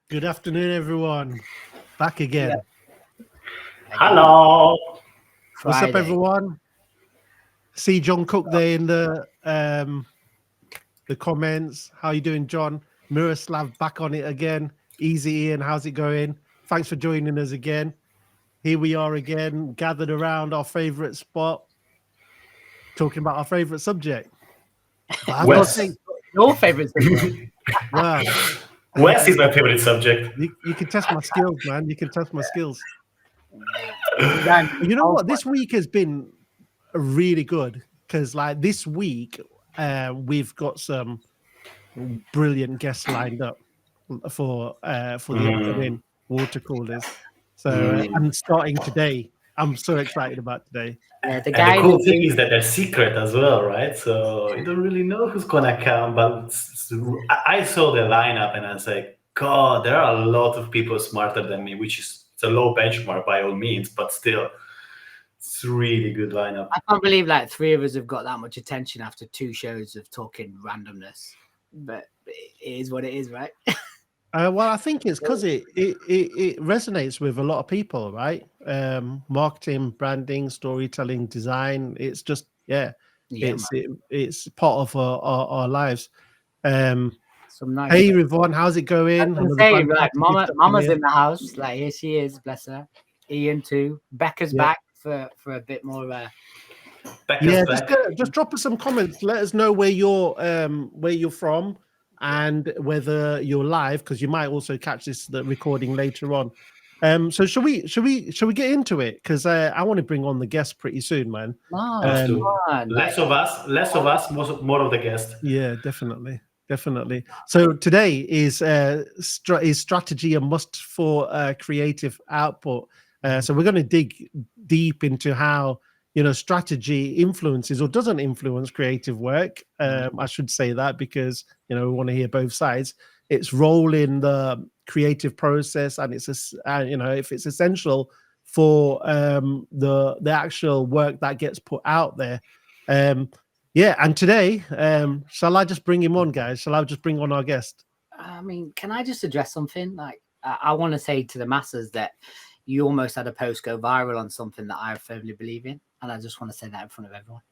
Good afternoon, everyone. Back Yeah, again. again. Hello. What's up, Friday. everyone? See John Cook there in the comments. How you doing, John? Miroslav back on it again. Easy Ian, how's it going? Thanks for joining us again. Here we are again, gathered around our favorite spot, talking about our favorite subject. But I have to What's say, Wes. your favorite subject? well, Wes is my favorite subject. you can test my skills, man. You can test my skills. Dan, But you know oh, what? This week has been really good because, like, this week we've got some brilliant guests lined up for the Mm, upcoming water coolers. So, mm. and starting today, I'm so excited about today. yeah, the And the guy cool that thing you, is that they're secret as well, right? So you don't really know who's gonna come. But I saw the lineup and I was like, God, there are a lot of people smarter than me, which is it's a low benchmark by all means, but still, it's a really good lineup. I can't believe like three of us have got that much attention after two shows of talking randomness. But it is what it is, right? Well, I think it's because it resonates with a lot of people, right? Marketing, branding, storytelling, design. It's just Yeah, man. it's part of our lives. Um, Some nice. Hey, Yvonne, how's it I going? can Another say like fantastic gift up in Mama's here. in the house. Like here she is, bless her. Ian too. Becca's Yeah. back for a bit more. Becca's Yeah, back. just drop us some comments. Let us know where you're from and whether you're live because you might also catch the recording later on. So should we get into it? Because I want to bring on the guest pretty soon, man. No, Let's come do on. less of us, more of the guest. Yeah, definitely. So today is strategy a must for creative output. So we're going to dig deep into how strategy influences or doesn't influence creative work. I should say that because we want to hear both sides. Its role in the creative process, and if it's essential for the actual work that gets put out there. Yeah, and today, shall I just bring him on, guys? Shall I just bring on our guest? I mean, can I just address something? Like, I want to say to the masses that you almost had a post go viral on something that I firmly believe in, and I just want to say that in front of everyone.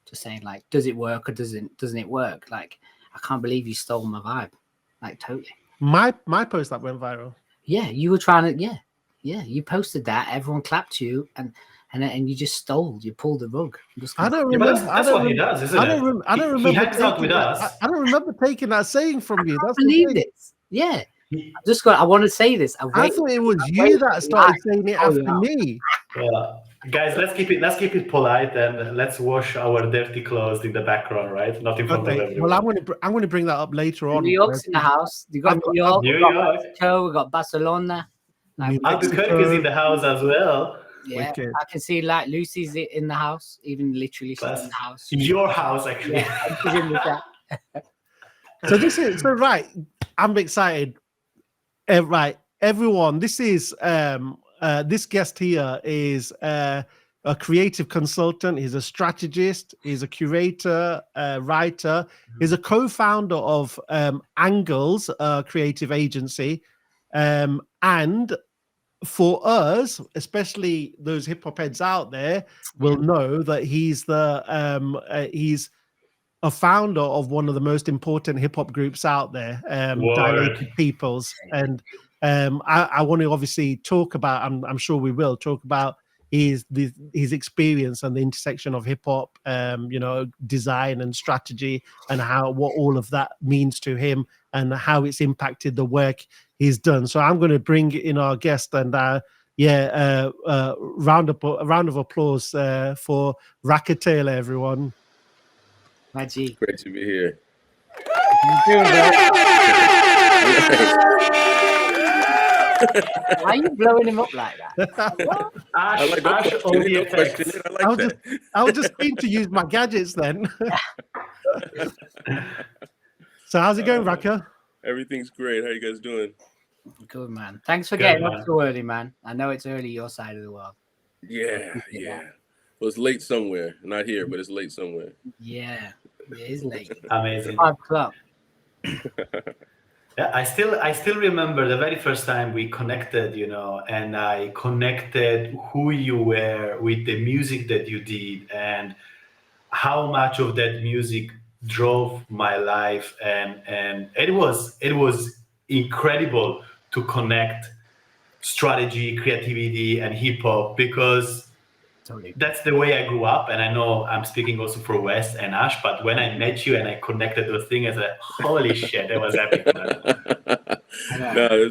Just saying, like, does it work or doesn't it work? Like, I can't believe you stole my vibe. Like, totally. My post that went viral. Yeah, you were trying to. Yeah, you posted that. Everyone clapped you, and you just stole. You pulled the rug. I don't Yeah, but remember. that's what he does, isn't it? I don't He remember hangs out with taking that. us. I don't remember taking that saying from you. That's the Believe thing. this. Yeah, He- I want to say this. I thought it was you that started saying it after me. Guys, let's keep it polite and let's wash our dirty clothes in the background, right? Not in front of Okay. Well, everyone. I'm going to bring that up later on. New York's in the house. You got I've New York, New we got York. Mexico, we got Barcelona. Like, New Albuquerque is in Mexico. the house as well. yeah, Wicked. I can see like Lucy's in the house, even literally she's in Plus, the house. your house, actually. Yeah, and she's in the chat. So right. I'm excited. Right, everyone. This guest here is a creative consultant. He's a strategist. He's a curator, writer. He's a co-founder of Angles, a creative agency, and for us, especially those hip hop heads out there, will know that he's a founder of one of the most important hip hop groups out there, Word. Dilated Peoples. And I want to obviously talk about, I'm sure we will talk about his experience and the intersection of hip hop, design and strategy, and what all of that means to him and how it's impacted the work he's done. So I'm going to bring in our guest and a round of applause for Raka Taylor, everyone. My G. Great to be here. Why are you blowing him up like that? Ash, I like Ash that on question. the Don't question effects. it. I like that. I was just keen to use my gadgets then. So how's it going, Raka? Everything's great. How you guys doing? Good man. Thanks for Good, getting man. up so early, man. I know it's early your side of the world. Yeah. Well, it's late somewhere. Not here, but it's late somewhere. Yeah, it is late. Amazing. 5 o'clock. Yeah, I still remember the very first time we connected, and I connected who you were with the music that you did and how much of that music drove my life, and it was incredible to connect strategy, creativity, and hip hop because Totally. that's the way I grew up. And I know I'm speaking also for Wes and Ash, but when I met you and I connected those things, I said, holy shit, that was epic, man. No,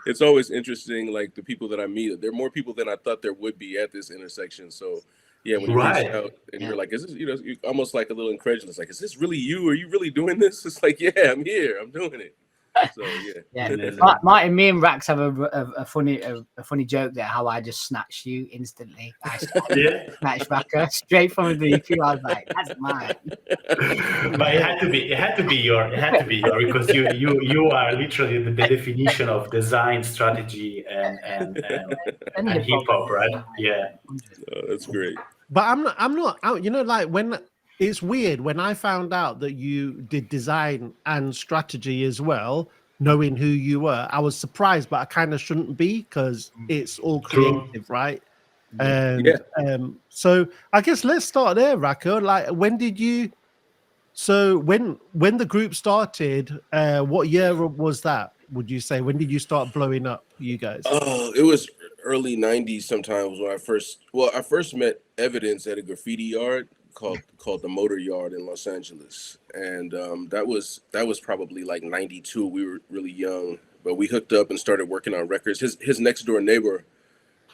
it's always interesting. Like the people that I meet, there are more people than I thought there would be at this intersection. So yeah, when you reached Right. out and Yeah. you're like, is this, you're almost like a little incredulous, like, is this really you? Are you really doing this? It's like, yeah, I'm here, I'm doing it. So yeah. Yeah, Amazing. Martin, me and Rax have a funny joke there. How I just snatched you instantly. I Yeah. snatched back straight from the DP. I was like, "That's mine." But it had to be your because you are literally the definition of design strategy and hip hop, right? Yeah. Oh, that's great. But I'm not out. Like when it's weird when I found out that you did design and strategy as well, knowing who you were, I was surprised, but I kind of shouldn't be because it's all True. creative, right? And so I guess let's start there, Rako. Like, when did you? So when the group started, what year was that? Would you say, when did you start blowing up, you guys? Oh, it was early '90s sometimes when I first met Evidence at a graffiti yard called the Motor Yard in Los Angeles, and that was probably like '92. We were really young, but we hooked up and started working on records. His next door neighbor,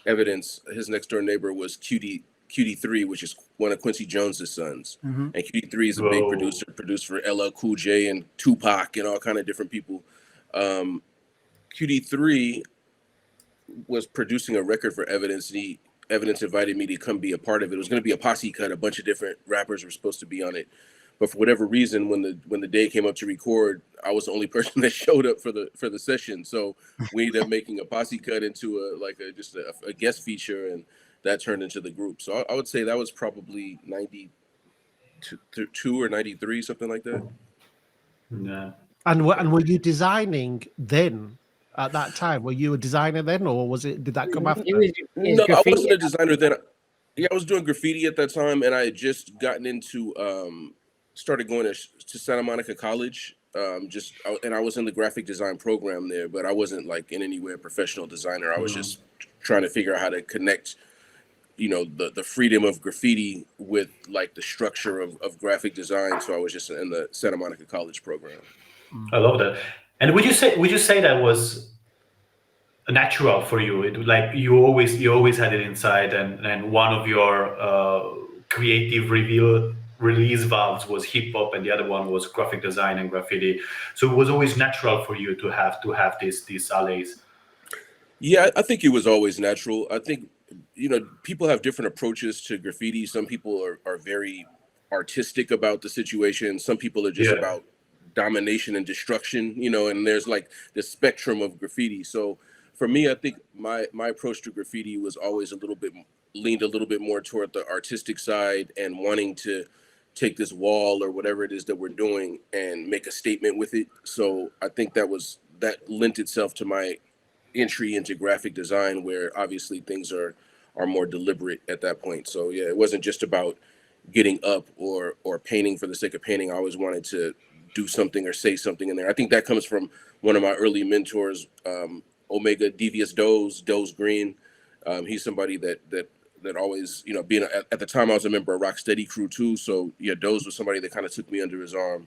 Evidence, his next door neighbor was QD3, which is one of Quincy Jones's sons, and QD3 is a big Whoa. producer, produced for LL Cool J and Tupac and all kind of different people. QD3 was producing a record for Evidence, and Evidence invited me to come be a part of it. It was going to be a posse cut. A bunch of different rappers were supposed to be on it, but for whatever reason, when the day came up to record, I was the only person that showed up for the session. So we ended up making a posse cut into just a guest feature, and that turned into the group. So I would say that was probably 92 or 93, something like that. Yeah. And were you designing then? At that time, were you a designer then, or did that come after? It was No, I graffiti. wasn't a designer then. Yeah, I was doing graffiti at that time, and I had just gotten into started going to Santa Monica College. And I was in the graphic design program there, but I wasn't like in any way a professional designer. I was just trying to figure out how to connect, the freedom of graffiti with like the structure of graphic design. So I was just in the Santa Monica College program. I love that. And would you say that was natural for you? Like you always had it inside, and one of your creative release valves was hip hop, and the other one was graphic design and graffiti. So it was always natural for you to have these alleys. Yeah, I think it was always natural. I think, people have different approaches to graffiti. Some people are very artistic about the situation. Some people are just Yeah. about domination and destruction, and there's like the spectrum of graffiti. So for me, I think my approach to graffiti was always leaned a little bit more toward the artistic side and wanting to take this wall or whatever it is that we're doing and make a statement with it. So I think that lent itself to my entry into graphic design, where obviously things are more deliberate at that point. So yeah, it wasn't just about getting up or painting for the sake of painting. I always wanted to do something or say something in there. I think that comes from one of my early mentors, Omega Devious Doze Green. He's somebody that always, being at the time I was a member of Rocksteady Crew too. So yeah, Doze was somebody that kind of took me under his arm,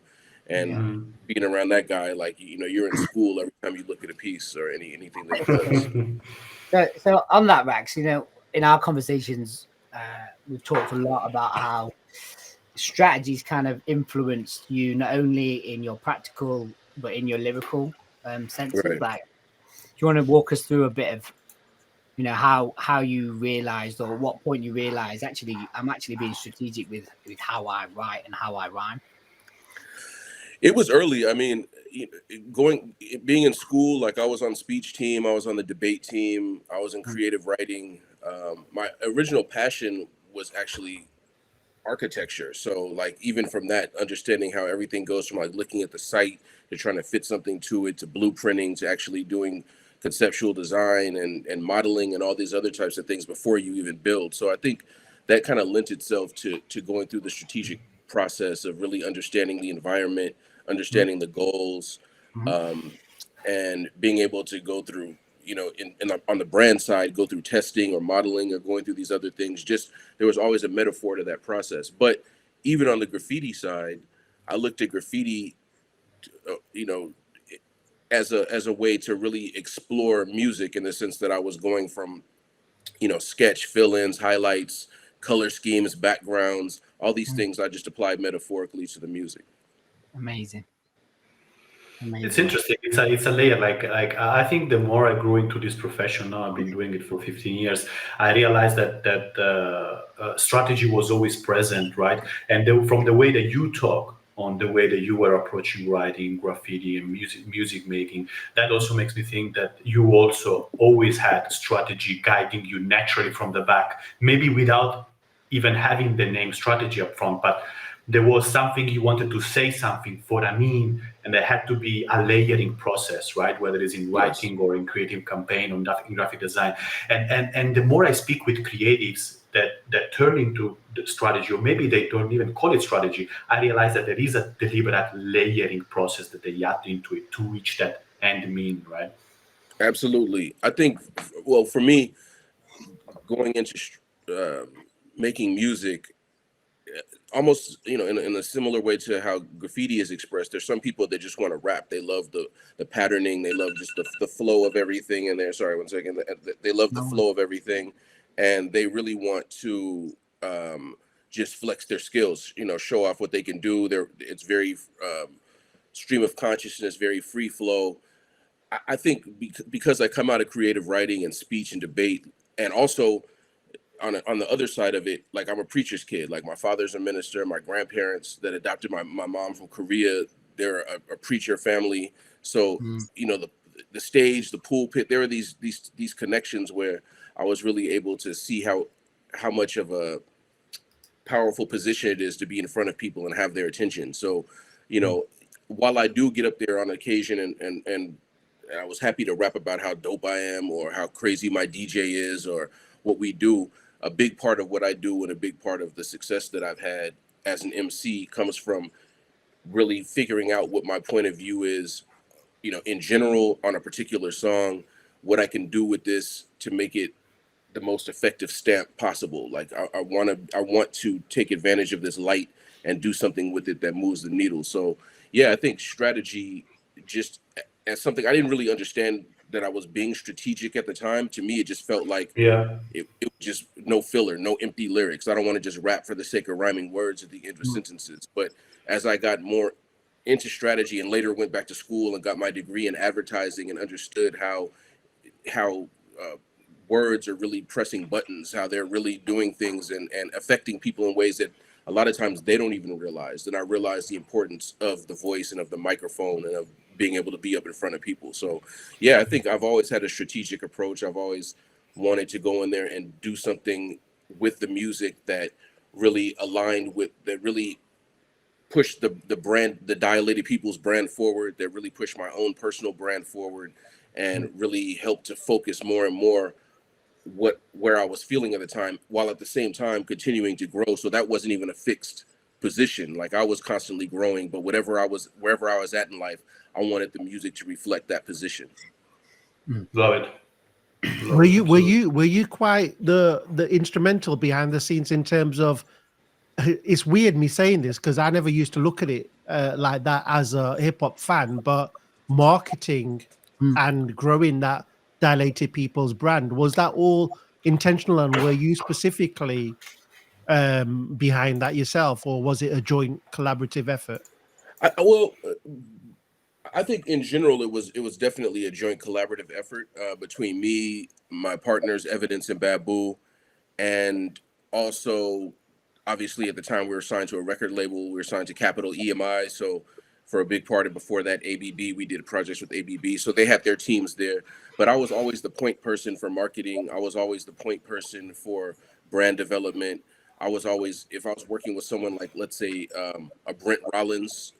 and being around that guy, like, you're in school every time you look at a piece or anything that he does. So on that, Rax, in our conversations, we've talked a lot about how strategies kind of influenced you not only in your practical but in your lyrical senses. Right. Like, do you want to walk us through a bit of how you realized, or what point you realized I'm actually being strategic with how I write and how I rhyme? It was early. I mean, being in school, like I was on speech team, I was on the debate team, I was in creative writing. My original passion was actually architecture. So like even from that, understanding how everything goes from like looking at the site to trying to fit something to it, to blueprinting, to actually doing conceptual design and modeling and all these other types of things before you even build. So I think that kind of lent itself to going through the strategic process of really understanding the environment, understanding the goals, and being able to go through, you know, on the brand side, go through testing or modeling or going through these other things. Just there was always a metaphor to that process. But even on the graffiti side, I looked at graffiti, you know, as a way to really explore music, in the sense that I was going from, you know, sketch, fill-ins, highlights, color schemes, backgrounds, all these things I just applied metaphorically to the music. Amazing. It's interesting. It's a layer. Like I think the more I grew into this profession, now I've been doing it for 15 years. I realized that strategy was always present, right? And from the way that you talk, on the way that you were approaching writing, graffiti, and music making, that also makes me think that you also always had strategy guiding you naturally from the back, maybe without even having the name strategy up front, but there was something you wanted to say something for Amin, and there had to be a layering process, right? Whether it's in writing or in creative campaign or in graphic design. And the more I speak with creatives that turn into the strategy, or maybe they don't even call it strategy, I realize that there is a deliberate layering process that they add into it to reach that end mean, right? Absolutely. I think, well, for me, going into making music, almost, you know, in a similar way to how graffiti is expressed, there's some people that just want to rap. They love the patterning. They love just the flow of everything in there. Sorry, one second. They love the flow of everything, and they really want to just flex their skills, you know, show off what they can do. It's very stream of consciousness, very free flow. I think because I come out of creative writing and speech and debate, and also on the other side of it, like I'm a preacher's kid. Like my father's a minister. My grandparents that adopted my mom from Korea, they're a preacher family. So you know, the stage, the pulpit, there are these connections where I was really able to see how much of a powerful position it is to be in front of people and have their attention. So, you know, while I do get up there on occasion and I was happy to rap about how dope I am or how crazy my DJ is or what we do, a big part of what I do and a big part of the success that I've had as an MC comes from really figuring out what my point of view is, you know, in general on a particular song, what I can do with this to make it the most effective stamp possible. Like I want to take advantage of this light and do something with it that moves the needle. So yeah, I think strategy, just as something I didn't really understand that I was being strategic at the time. To me, it just felt like it was just no filler, no empty lyrics. I don't want to just rap for the sake of rhyming words at the end of sentences. But as I got more into strategy and later went back to school and got my degree in advertising and understood how words are really pressing buttons, how they're really doing things and affecting people in ways that a lot of times they don't even realize. And I realized the importance of the voice and of the microphone and of being able to be up in front of people. So yeah, I think I've always had a strategic approach. I've always wanted to go in there and do something with the music that really aligned with, that really pushed the brand, the Dilated Peoples brand forward, that really pushed my own personal brand forward and really helped to focus more and more where I was feeling at the time, while at the same time continuing to grow. So that wasn't even a fixed position. Like I was constantly growing, but wherever I was at in life, I wanted the music to reflect that position. Love it. Were you quite the instrumental behind the scenes in terms of? It's weird me saying this because I never used to look at it like that as a hip hop fan, but marketing and growing that Dilated Peoples brand, was that all intentional, and were you specifically behind that yourself, or was it a joint collaborative effort? I think in general it was definitely a joint collaborative effort between me, my partners Evidence and Babu, and also obviously at the time we were signed to a record label. We were signed to Capital EMI, so for a big part of before that ABB, we did projects with ABB, so they had their teams there. But I was always the point person for marketing. I was always the point person for brand development. I was always, if I was working with someone like, let's say, a Brent Rollins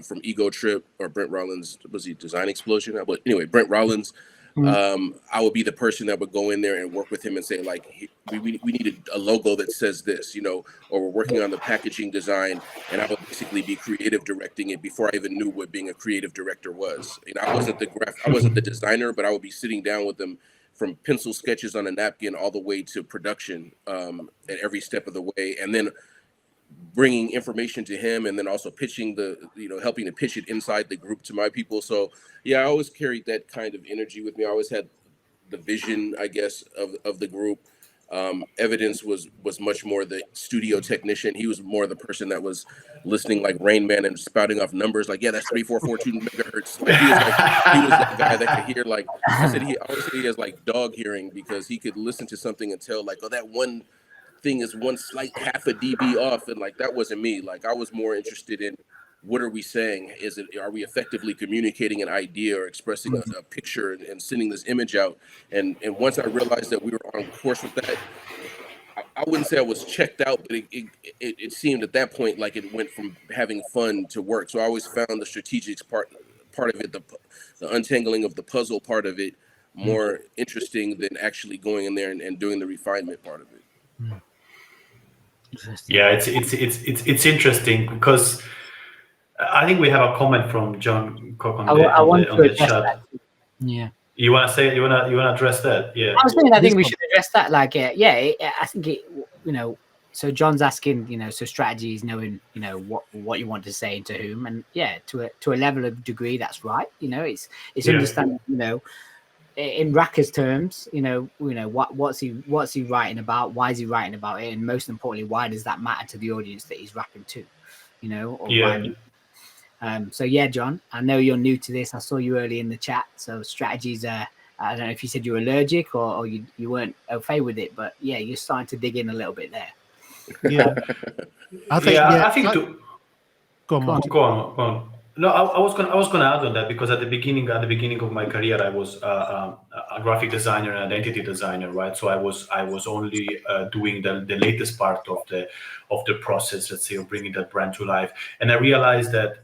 from Ego Trip, or Brent Rollins, was he Design Explosion? But anyway, Brent Rollins, I would be the person that would go in there and work with him and say, like, we need a logo that says this, you know, or we're working on the packaging design, and I would basically be creative directing it before I even knew what being a creative director was. You know, I wasn't the designer, but I would be sitting down with them from pencil sketches on a napkin all the way to production at every step of the way, and then bringing information to him, and then also pitching helping to pitch it inside the group to my people. So yeah, I always carried that kind of energy with me. I always had the vision, I guess, of the group. Evidence was much more the studio technician. He was more the person that was listening like Rain Man and spouting off numbers like, yeah, that's 3442 megahertz. Like, he was that guy that could hear, like I always say he has like dog hearing, because he could listen to something and tell, like, oh, that one thing is one slight half a dB off, and like that wasn't me. Like, I was more interested in, what are we saying? Are we effectively communicating an idea or expressing a picture and sending this image out? And once I realized that we were on course with that, I wouldn't say I was checked out, but it seemed at that point like it went from having fun to work. So I always found the strategic part of it, the untangling of the puzzle part of it, more interesting than actually going in there and doing the refinement part of it. Yeah, it's interesting, because I think we have a comment from John Cook on the chat. That. Yeah. You want to address that? Yeah. I was saying, I think we should address that. Like, I think it. You know, so John's asking, you know, so strategy is knowing, you know, what you want to say and to whom, and yeah, to a level of degree, that's right. You know, it's understanding. You know, in Raka's terms, you know, what's he writing about? Why is he writing about it? And most importantly, why does that matter to the audience that he's rapping to? You know, or so yeah, John, I know you're new to this. I saw you early in the chat. So strategies, I don't know if you said you were allergic or you weren't okay with it, but yeah, you're starting to dig in a little bit there. Yeah, I think. Go on. No, I was gonna add on that, because at the beginning of my career, I was a graphic designer and identity designer, right? So I was only doing the latest part of the process, let's say, of bringing that brand to life. And I realized that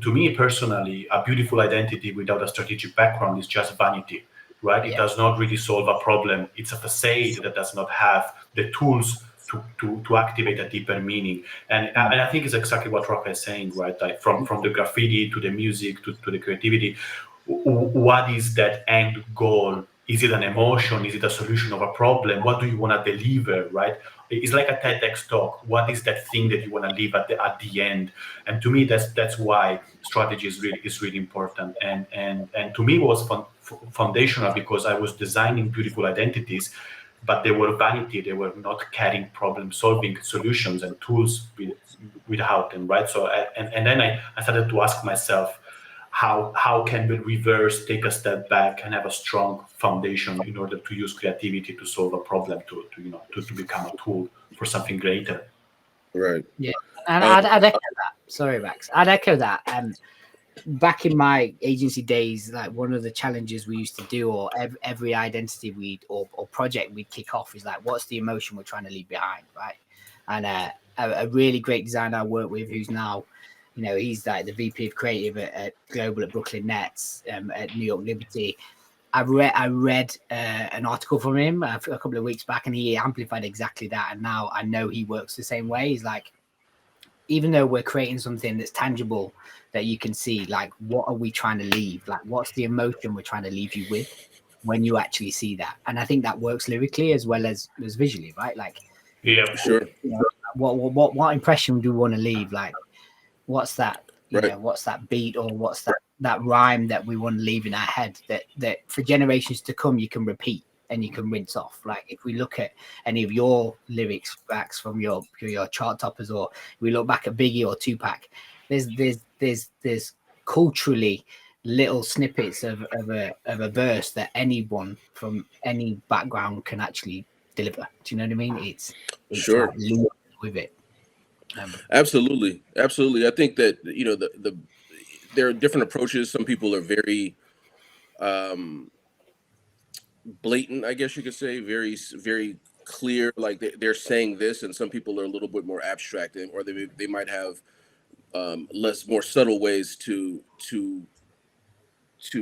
to me personally, a beautiful identity without a strategic background is just vanity, right? It does not really solve a problem. It's a facade that does not have the tools to activate a deeper meaning. And I think it's exactly what Raka is saying, right? Like from the graffiti to the music to the creativity, what is that end goal? Is it an emotion? Is it a solution of a problem? What do you want to deliver, right? It's like a TEDx talk. What is that thing that you want to leave at the end? And to me, that's why strategy is really important. And to me, it was foundational, because I was designing beautiful identities, but they were vanity. They were not carrying problem-solving solutions and tools without them, right? So, and then I started to ask myself, how can we reverse, take a step back, and have a strong foundation in order to use creativity to solve a problem, to become a tool for something greater. Right. Yeah, and I'd echo that. Sorry, Max. I'd echo that. Back in my agency days, like, one of the challenges we used to do, or every identity or project we'd kick off, is like, what's the emotion we're trying to leave behind, right? And a really great designer I work with, who's now, you know, he's like the VP of creative at Global at Brooklyn Nets, at New York Liberty. I read an article from him a couple of weeks back, and he amplified exactly that. And now I know he works the same way. He's like, even though we're creating something that's tangible, that you can see, like, what are we trying to leave? Like, what's the emotion we're trying to leave you with when you actually see that? And I think that works lyrically as well as visually, right? Like, yeah, sure. You know, what impression do we want to leave? Like, what's that? You know, what's that beat, or what's that rhyme that we want to leave in our head that for generations to come you can repeat and you can rinse off? Like, if we look at any of your lyrics backs from your chart toppers, or we look back at Biggie or Tupac, there's culturally little snippets of a verse that anyone from any background can actually deliver. Do you know what I mean? It's sure, like with it. Absolutely. I think that, you know, there are different approaches. Some people are very blatant, I guess you could say, very clear, like they're saying this, and some people are a little bit more abstract, or they might have more subtle ways to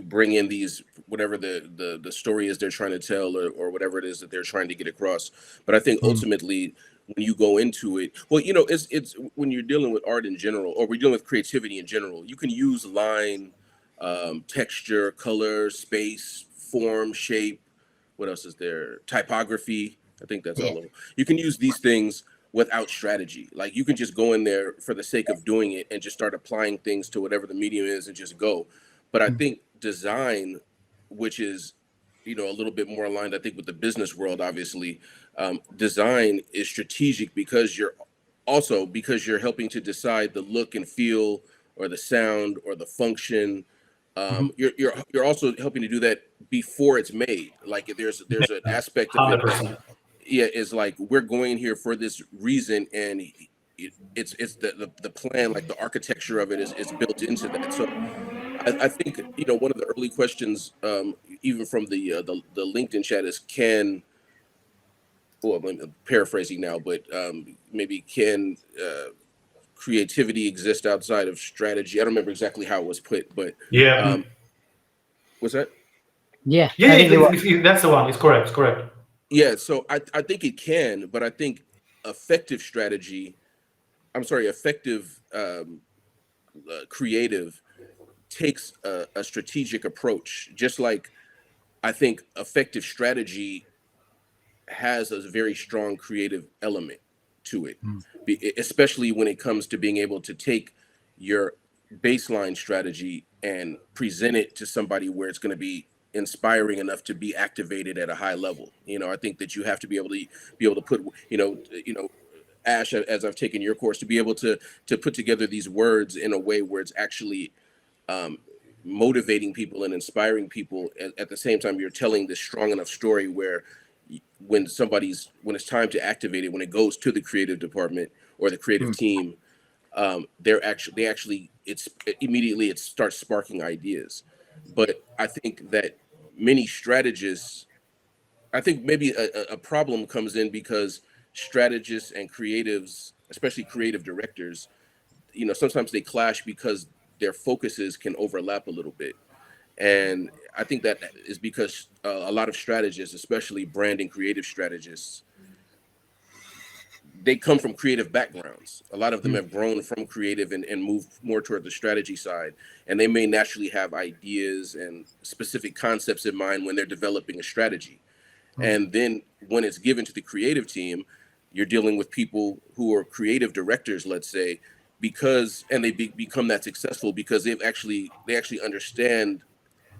bring in these, whatever the story is they're trying to tell, or whatever it is that they're trying to get across. But I think ultimately, when you go into it, well, you know, it's when you're dealing with art in general, or we're dealing with creativity in general, you can use line, texture, color, space, form, shape. What else is there? Typography. I think that's all of them. You can use these things without strategy. Like, you can just go in there for the sake of doing it and just start applying things to whatever the medium is and just go. But I think design, which is, you know, a little bit more aligned, I think, with the business world, obviously, design is strategic because you're helping to decide the look and feel, or the sound, or the function. You're also helping to do that before it's made. Like, there's an aspect of 100%. it is like, we're going here for this reason, and it's the plan, like the architecture of it is built into that. So I think, you know, one of the early questions, even from the LinkedIn chat, is I'm paraphrasing now, but maybe can creativity exist outside of strategy? I don't remember exactly how it was put, but Yeah. what's that? Yeah. That's the one. It's correct. It's correct. Yeah, so I think it can, but I think effective creative takes a strategic approach. Just like I think effective strategy has a very strong creative element to it, especially when it comes to being able to take your baseline strategy and present it to somebody where it's going to be inspiring enough to be activated at a high level. You know, I think that you have to be able to put, you know, Ash, as I've taken your course, to be able to put together these words in a way where it's actually motivating people and inspiring people. At the same time, you're telling this strong enough story where when it's time to activate it, when it goes to the creative department or the creative team, immediately it starts sparking ideas. But I think that many strategists, I think maybe a problem comes in because strategists and creatives, especially creative directors, you know, sometimes they clash because their focuses can overlap a little bit. And I think that is because a lot of strategists, especially brand and creative strategists, they come from creative backgrounds. A lot of them have grown from creative and moved more toward the strategy side. And they may naturally have ideas and specific concepts in mind when they're developing a strategy. And then when it's given to the creative team, you're dealing with people who are creative directors, let's say, and they become that successful because they actually understand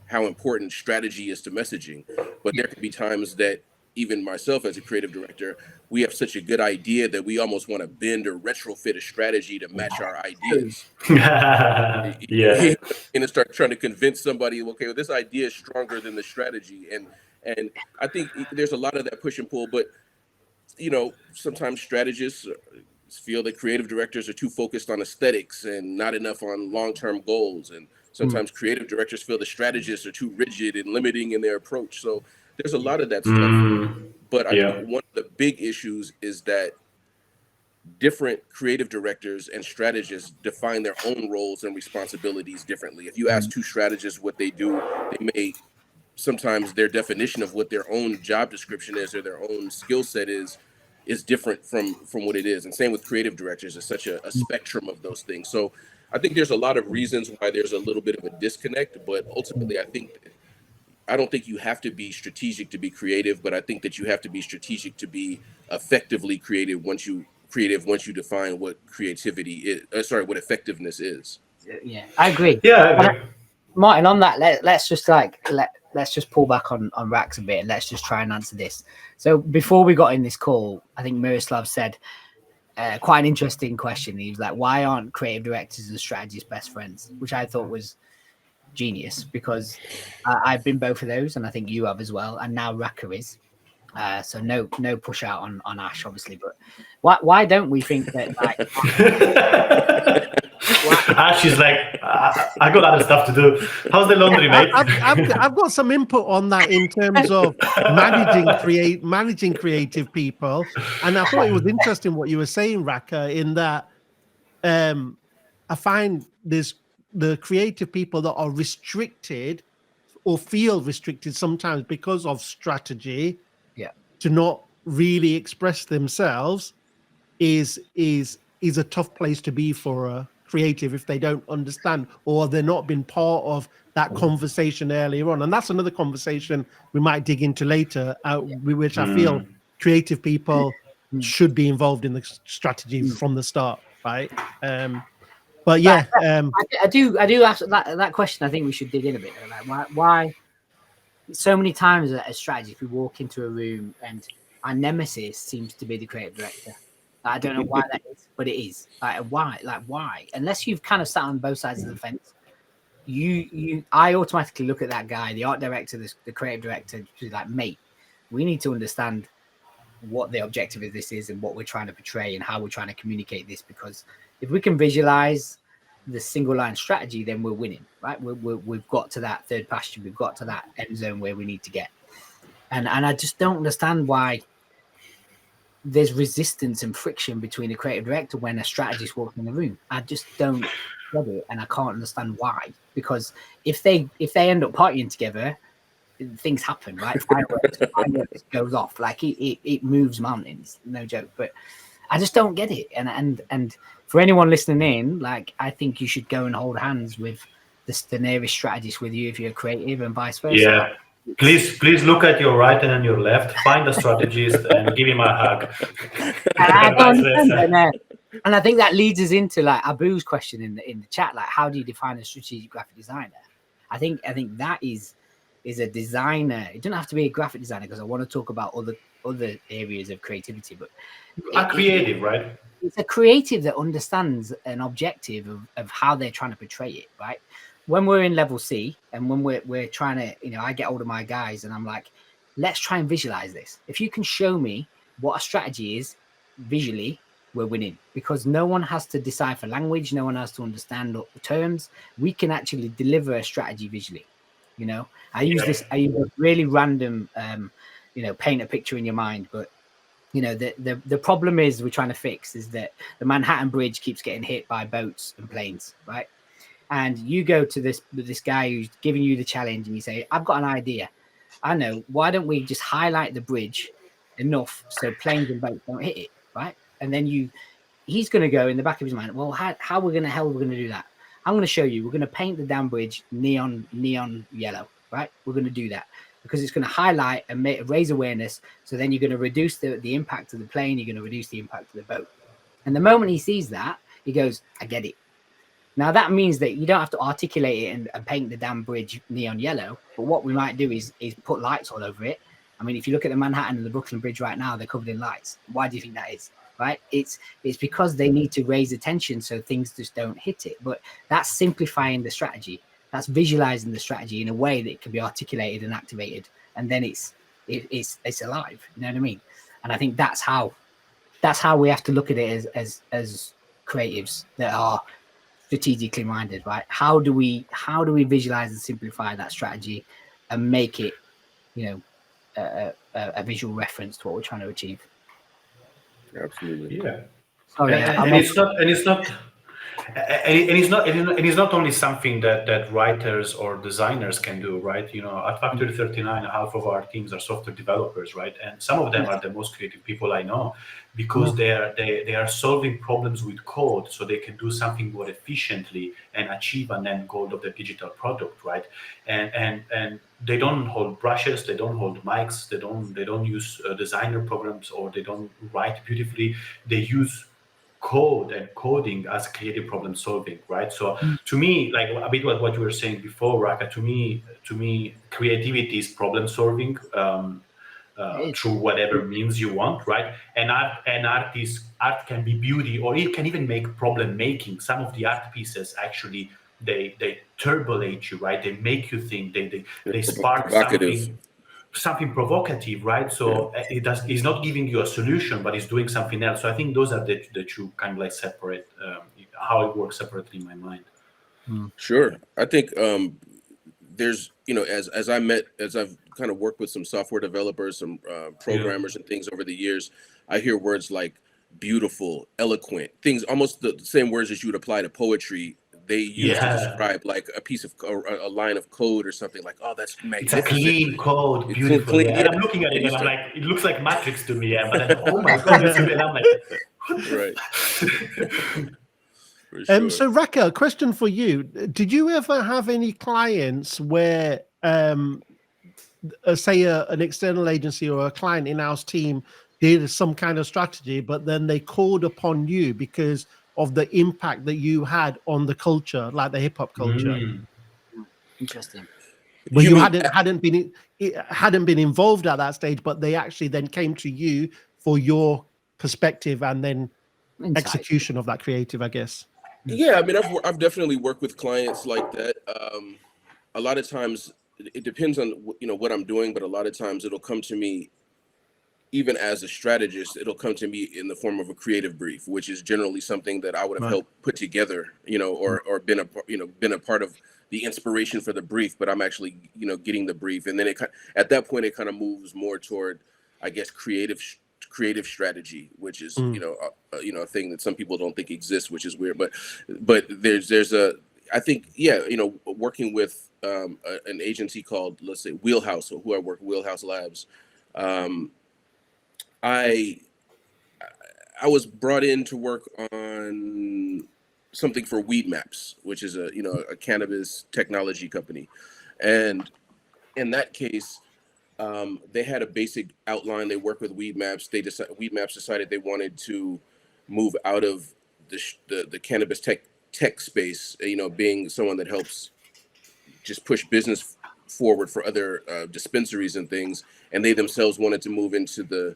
how important strategy is to messaging. But there could be times that even myself as a creative director, we have such a good idea that we almost want to bend or retrofit a strategy to match our ideas. Yeah. And start trying to convince somebody, okay, well, this idea is stronger than the strategy. And I think there's a lot of that push and pull, but, you know, sometimes strategists feel that creative directors are too focused on aesthetics and not enough on long-term goals. And sometimes creative directors feel the strategists are too rigid and limiting in their approach. So there's a lot of that stuff. But I think one of the big issues is that different creative directors and strategists define their own roles and responsibilities differently. If you ask two strategists what they do, they may sometimes their definition of what their own job description is or their own skill set is different from what it is. And same with creative directors. It's such a spectrum of those things. So I think there's a lot of reasons why there's a little bit of a disconnect, but ultimately I don't think you have to be strategic to be creative, but I think that you have to be strategic to be effectively creative once you define what creativity is, what effectiveness is. Yeah, I agree. Yeah, I agree. Martin, on that, let's just pull back on Rax a bit and let's just try and answer this. So before we got in this call, I think Miroslav said quite an interesting question. He was like, why aren't creative directors and strategists best friends? Which I thought was genius, because I've been both of those, and I think you have as well, and now Raka is. So no push out on Ash, obviously, but why don't we think that, like, She's like, I got other stuff to do. How's the laundry, mate? I've got some input on that in terms of managing creative people, and I thought it was interesting what you were saying, Raka, in that I find there's the creative people that are restricted or feel restricted sometimes because of strategy, to not really express themselves is a tough place to be for a creative if they don't understand or they're not been part of that conversation earlier on. And that's another conversation we might dig into later, which I feel creative people should be involved in the strategy from the start, right? But yeah, I do ask that question. I think we should dig in a bit. Like why so many times as strategists we walk into a room and our nemesis seems to be the creative director. I don't know why that is, but it is. Like why? Unless you've kind of sat on both sides of the fence, I automatically look at that guy, the art director, the creative director, to like, mate, we need to understand what the objective of this is and what we're trying to portray and how we're trying to communicate this. Because if we can visualize the single line strategy, then we're winning, right? We've got to that third pasture, we've got to that end zone where we need to get. And I just don't understand why there's resistance and friction between a creative director when a strategist walks in the room. I just don't get it, and I can't understand why. Because if they end up partying together, things happen, right? Fireworks goes off, like it moves mountains, no joke. But I just don't get it. And for anyone listening in, like, I think you should go and hold hands with the nearest strategist with you if you're creative, and vice versa. Yeah. Please look at your right and your left, find a strategist and give him a hug. And I think that leads us into like Abu's question in the chat, like, how do you define a strategic graphic designer? I think that is a designer. It doesn't have to be a graphic designer, because I want to talk about other areas of creativity, but a creative, right? It's a creative that understands an objective of how they're trying to portray it, right? When we're in level C and when we're trying to, I get hold of my guys and I'm like, let's try and visualize this. If you can show me what a strategy is visually, we're winning, because no one has to decipher language. No one has to understand the terms. We can actually deliver a strategy visually. I use a really random, paint a picture in your mind, but the problem is we're trying to fix is that the Manhattan Bridge keeps getting hit by boats and planes, right? And you go to this guy who's giving you the challenge and you say, I've got an idea. I know. Why don't we just highlight the bridge enough so planes and boats don't hit it, right? And then he's going to go in the back of his mind, well, how we're going to do that? I'm going to show you. We're going to paint the damn bridge neon yellow, right? We're going to do that because it's going to highlight and raise awareness. So then you're going to reduce the impact of the plane. You're going to reduce the impact of the boat. And the moment he sees that, he goes, I get it. Now, that means that you don't have to articulate it and paint the damn bridge neon yellow. But what we might do is put lights all over it. I mean, if you look at the Manhattan and the Brooklyn Bridge right now, they're covered in lights. Why do you think that is? Right? It's because they need to raise attention so things just don't hit it. But that's simplifying the strategy. That's visualizing the strategy in a way that it can be articulated and activated. And then it's alive. You know what I mean? And I think that's how we have to look at it as creatives that are strategically minded, right? How do we visualize and simplify that strategy and make it, a visual reference to what we're trying to achieve? Absolutely. Yeah. Sorry, and it's not only something that writers or designers can do, right? At Factory 39, half of our teams are software developers, right? And some of them are the most creative people I know, because they are solving problems with code, so they can do something more efficiently and achieve an end goal of the digital product, right? And they don't hold brushes, they don't hold mics, they don't use designer programs, or they don't write beautifully. They use code and coding as creative problem solving, right? So to me, like a bit what you were saying before, Raka, to me creativity is problem solving through whatever means you want, right? And art can be beauty, or it can even make problem making. Some of the art pieces actually they turbulate you, right? They make you think, they spark something something provocative, right? So he's not giving you a solution, but he's doing something else. So I think those are the two kind of like separate, how it works separately in my mind. Sure. I think there's, as I've kind of worked with some software developers, some programmers and things over the years, I hear words like beautiful, eloquent, things, almost the same words as you would apply to poetry. They use to describe like a piece of a line of code or something, like, oh, that's magnificent. It's a clean code, It's beautiful. clean, And I'm looking at it and I'm like, it looks like Matrix to me. But then, oh my God, and I'm like, right. Sure. So Raka, a question for you. Did you ever have any clients where, say an external agency or a client in-house team did some kind of strategy, but then they called upon you because of the impact that you had on the culture, like the hip hop culture? Interesting. But you hadn't been involved at that stage, but they actually then came to you for your perspective and then execution of that creative, I guess. Yeah, I mean, I've definitely worked with clients like that. A lot of times, it depends on what I'm doing, but a lot of times it'll come to me, even as a strategist, it'll come to me in the form of a creative brief, which is generally something that I would have helped put together, or been a part of the inspiration for the brief. But I'm actually, getting the brief, and then at that point it kind of moves more toward, I guess, creative strategy, which is a thing that some people don't think exists, which is weird. But there's I think working with an agency called, let's say, Wheelhouse, or who I work with, Wheelhouse Labs. I was brought in to work on something for Weedmaps, which is a cannabis technology company, and in that case, they had a basic outline. They work with Weedmaps. Weedmaps decided they wanted to move out of the cannabis tech space. Being someone that helps just push business forward for other dispensaries and things, and they themselves wanted to move into the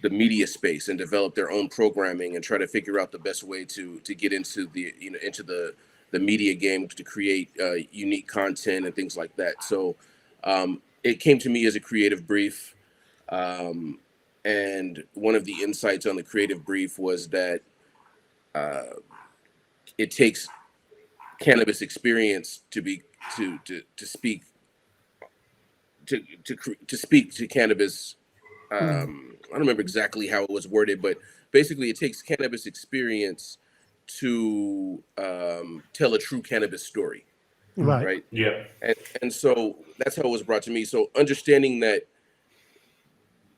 media space and develop their own programming and try to figure out the best way to get into the media game, to create unique content and things like that. So it came to me as a creative brief, and one of the insights on the creative brief was that it takes cannabis experience to speak to cannabis. I don't remember exactly how it was worded, but basically it takes cannabis experience to tell a true cannabis story. Right. Yeah. And so that's how it was brought to me. So understanding that,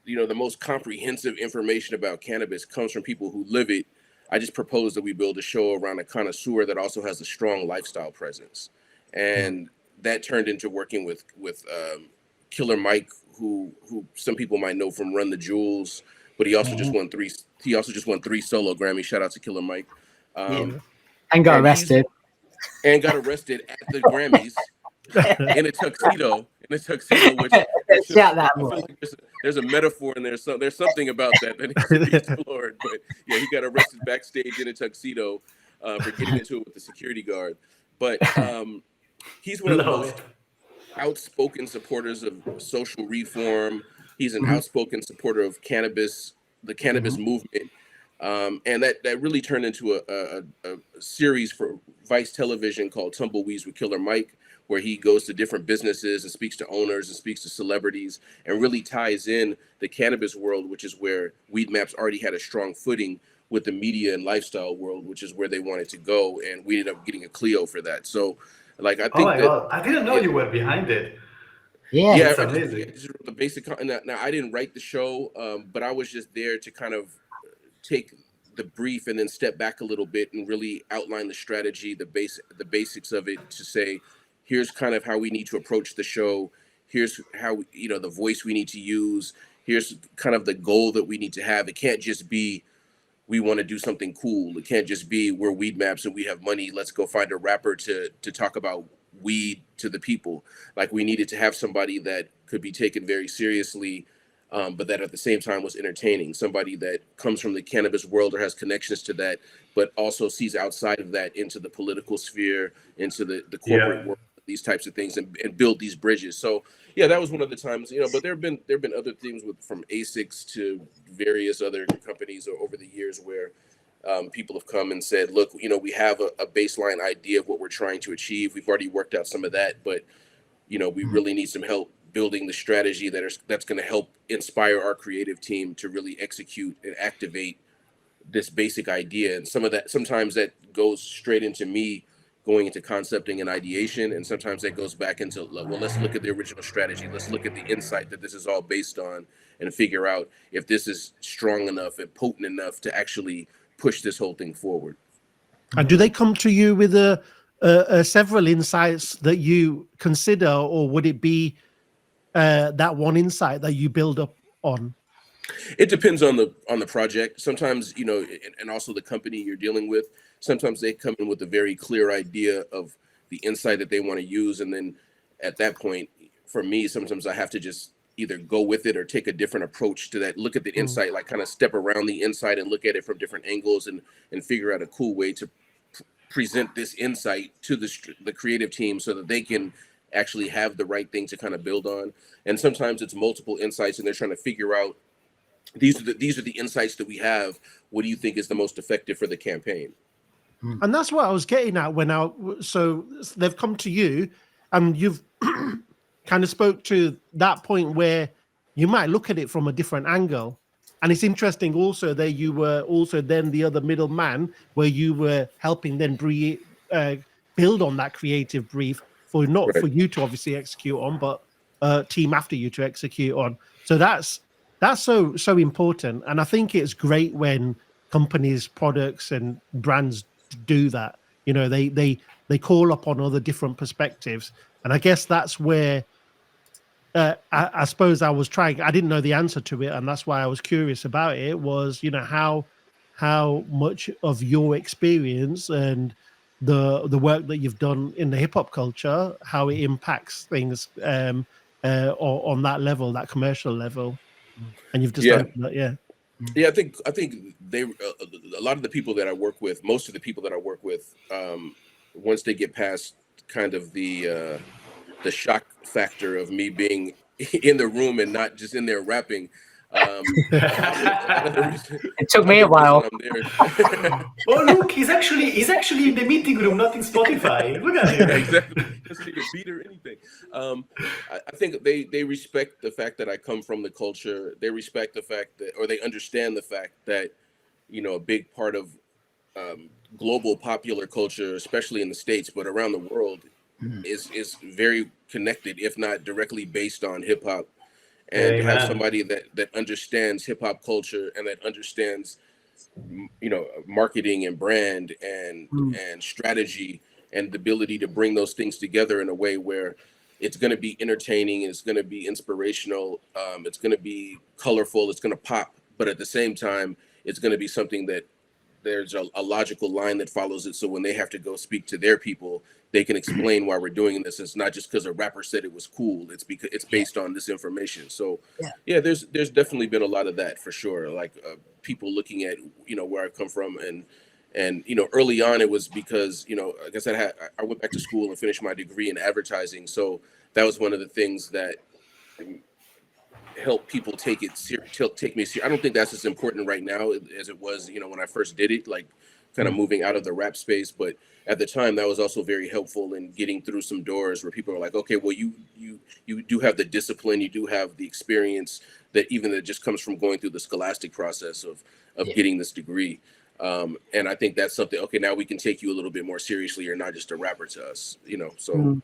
the most comprehensive information about cannabis comes from people who live it, I just proposed that we build a show around a connoisseur that also has a strong lifestyle presence. And that turned into working with Killer Mike, who some people might know from Run the Jewels, but he also just won three solo Grammys. Shout out to Killer Mike. And got arrested. And got arrested at the Grammys in a tuxedo, which I feel like there's a metaphor and there's something about that needs to be explored. But yeah, he got arrested backstage in a tuxedo for getting into it with the security guard. But he's one of the most outspoken supporters of social reform. He's an outspoken supporter of the cannabis movement. And that really turned into a series for Vice Television called Tumbleweeds with Killer Mike, where he goes to different businesses and speaks to owners and speaks to celebrities and really ties in the cannabis world, which is where Weedmaps already had a strong footing, with the media and lifestyle world, which is where they wanted to go. And we ended up getting a Clio for that. So, like, I think God, I didn't know you were behind it. Yeah, it's amazing. Just the basic. Now, I didn't write the show, but I was just there to kind of take the brief and then step back a little bit and really outline the strategy, the basics of it, to say, here's kind of how we need to approach the show. Here's how, the voice we need to use. Here's kind of the goal that we need to have. It can't just be, we want to do something cool. It can't just be, we're Weedmaps and we have money, let's go find a rapper to talk about weed to the people. Like, we needed to have somebody that could be taken very seriously, but that at the same time was entertaining. Somebody that comes from the cannabis world or has connections to that, but also sees outside of that into the political sphere, into the corporate world, these types of things and build these bridges. So yeah, that was one of the times, but there have been other things from ASICs to various other companies over the years where people have come and said, look, we have a baseline idea of what we're trying to achieve. We've already worked out some of that, but we really need some help building the strategy that's going to help inspire our creative team to really execute and activate this basic idea. And sometimes that goes straight into me going into concepting and ideation, and sometimes that goes back into, well, let's look at the original strategy. Let's look at the insight that this is all based on and figure out if this is strong enough and potent enough to actually push this whole thing forward. And do they come to you with several insights that you consider, or would it be that one insight that you build up on? It depends on the project. Sometimes, and also the company you're dealing with, sometimes they come in with a very clear idea of the insight that they want to use. And then at that point, for me, sometimes I have to just either go with it or take a different approach to that, look at the insight, like kind of step around the insight and look at it from different angles and figure out a cool way to present this insight to the creative team so that they can actually have the right thing to kind of build on. And sometimes it's multiple insights and they're trying to figure out, these are the insights that we have. What do you think is the most effective for the campaign? And that's what I was getting at so they've come to you and you've kind of spoke to that point where you might look at it from a different angle. And it's interesting also that you were also then the other middleman where you were helping then build on that creative brief for you to obviously execute on, but team after you to execute on. So that's so important. And I think it's great when companies, products and brands do that. They call upon other different perspectives. And I guess that's where I suppose I didn't know the answer to it, and that's why I was curious about it, was how much of your experience and the work that you've done in the hip hop culture, how it impacts things on that level, that commercial level. And you've just done that, I think they a lot of the people that I work with, most of the people that I work with, once they get past kind of the shock factor of me being in the room and not just in there rapping. It took me a while. Oh, look, he's actually in the meeting room, not in Spotify. Look at him. Exactly. Doesn't need a beat or anything. I think they respect the fact that I come from the culture. They respect the fact that, or they understand the fact that, a big part of global popular culture, especially in the States, but around the world, is very connected, if not directly based on hip hop. And to have somebody that understands hip hop culture and that understands, marketing and brand and strategy and the ability to bring those things together in a way where it's going to be entertaining, it's going to be inspirational, it's going to be colorful, it's going to pop, but at the same time, it's going to be something that there's a logical line that follows it. So when they have to go speak to their people, they can explain why we're doing this. It's not just because a rapper said it was cool. It's because it's based on this information. So there's definitely been a lot of that for sure. Like people looking at, where I've come from and early on it was because, like I said, I went back to school and finished my degree in advertising. So that was one of the things that help people take me serious. I don't think that's as important right now as it was, when I first did it, like kind of moving out of the rap space. But at the time, that was also very helpful in getting through some doors where people are like, okay, well, you do have the discipline, you do have the experience that just comes from going through the scholastic process of getting this degree. And I think that's something, okay, now we can take you a little bit more seriously. You're not just a rapper to us, so.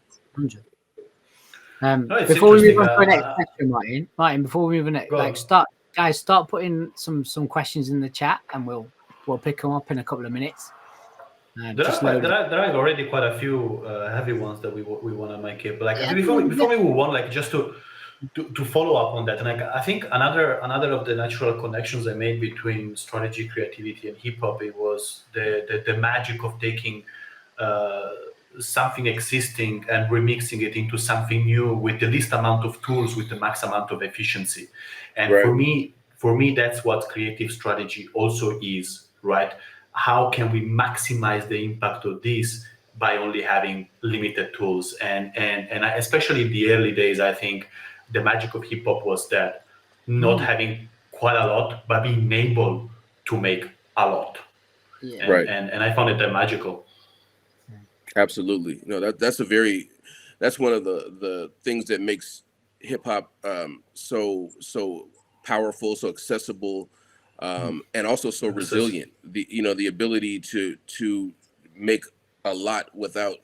Before we move on to the next question, Martin, before we move on, start putting some questions in the chat, and we'll pick them up in a couple of minutes. There are already quite a few heavy ones that we want to make it. But before we move on, just to follow up on that, and I think another of the natural connections I made between strategy, creativity, and hip hop, it was the magic of taking something existing and remixing it into something new with the least amount of tools, with the max amount of efficiency. And for me, that's what creative strategy also is, right? How can we maximize the impact of this by only having limited tools. And especially in the early days, I think the magic of hip hop was that not having quite a lot, but being able to make a lot. Yeah. Right. And I found it that magical. Absolutely. No, that's one of the things that makes hip hop so powerful, so accessible, and also so resilient. The ability to make a lot without,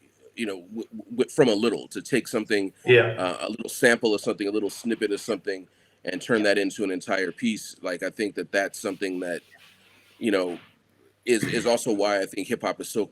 from a little, to take something, a little sample of something, a little snippet of something, and turn that into an entire piece. Like, I think that's something that, is also why I think hip hop is so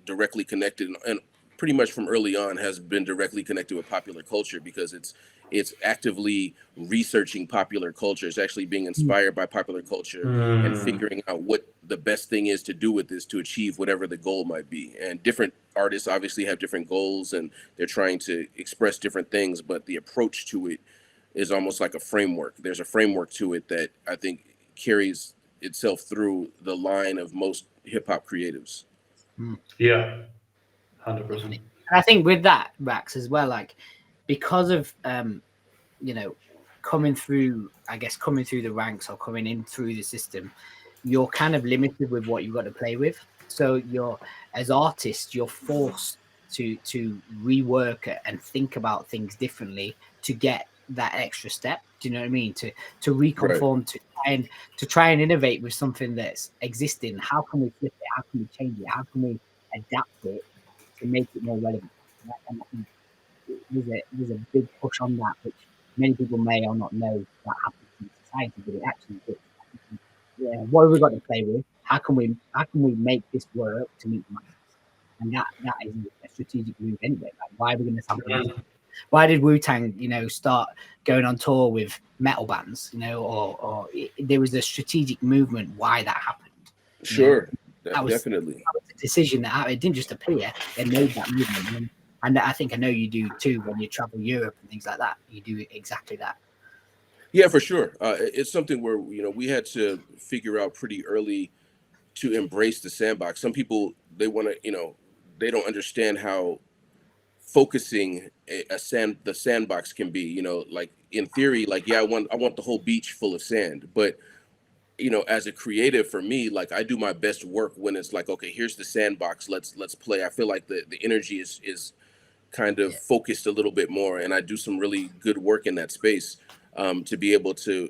directly connected, and pretty much from early on has been directly connected with popular culture, because it's actively researching popular culture. It's actually being inspired by popular culture and figuring out what the best thing is to do with this to achieve whatever the goal might be. And different artists obviously have different goals, and they're trying to express different things, but the approach to it is almost like a framework. There's a framework to it that I think carries itself through the line of most hip hop creatives. Yeah, 100%. And I think with that, Rax, as well, like, because of coming through the ranks or coming in through the system, you're kind of limited with what you've got to play with. So as artists, you're forced to rework and think about things differently to get that extra step. Do you know what I mean? To reconform, right. to try and innovate with something that's existing. How can we flip it? How can we change it? How can we adapt it to make it more relevant? And I think there's a big push on that, which many people may or not know that happens in society, but it actually does. Yeah, what have we got to play with? How can we make this work to meet the masses? And that is a strategic move anyway. Like, why are we going to sample? Why did Wu-Tang, start going on tour with metal bands? Or there was a strategic movement why that happened. Sure, that was definitely. That was a decision that it didn't just appear; they made that movement. And I think I know you do too when you travel Europe and things like that. You do exactly that. Yeah, for sure. It's something where we had to figure out pretty early to embrace the sandbox. Some people, they want to, they don't understand how focusing the sandbox can be. Like, in theory, like, yeah, I want the whole beach full of sand, but as a creative, for me, like, I do my best work when it's like, okay, here's the sandbox, let's play. I feel like the energy is kind of focused a little bit more, and I do some really good work in that space, to be able to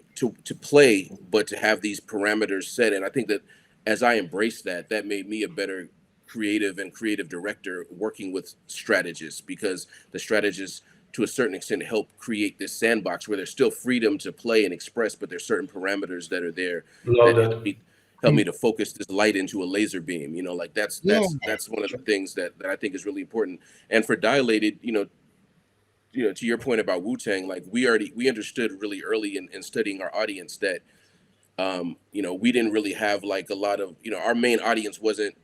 play, but to have these parameters set. And I think that as I embraced that made me a better creative director working with strategists, because the strategists to a certain extent help create this sandbox where there's still freedom to play and express, but there's certain parameters that are there that help me to focus this light into a laser beam. Like, that's one of the things that I think is really important. And for Dilated, to your point about Wu-Tang, like, we understood really early in studying our audience that we didn't really have like a lot of, our main audience wasn't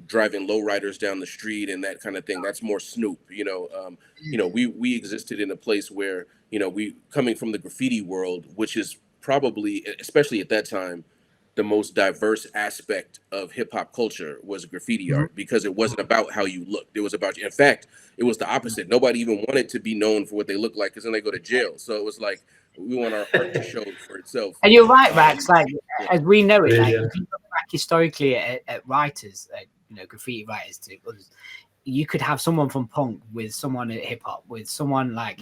driving lowriders down the street and that kind of thing. That's more Snoop. We existed in a place where, we, coming from the graffiti world, which is probably, especially at that time, the most diverse aspect of hip hop culture was graffiti art, because it wasn't about how you looked. It was about you. In fact, it was the opposite. Nobody even wanted to be known for what they look like, because then they go to jail. So it was like, we want our art to show for itself. And you're right, Rax. Like, as we know it, like, if you look back historically at writers, graffiti writers to others, you could have someone from punk with someone at hip hop, with someone like,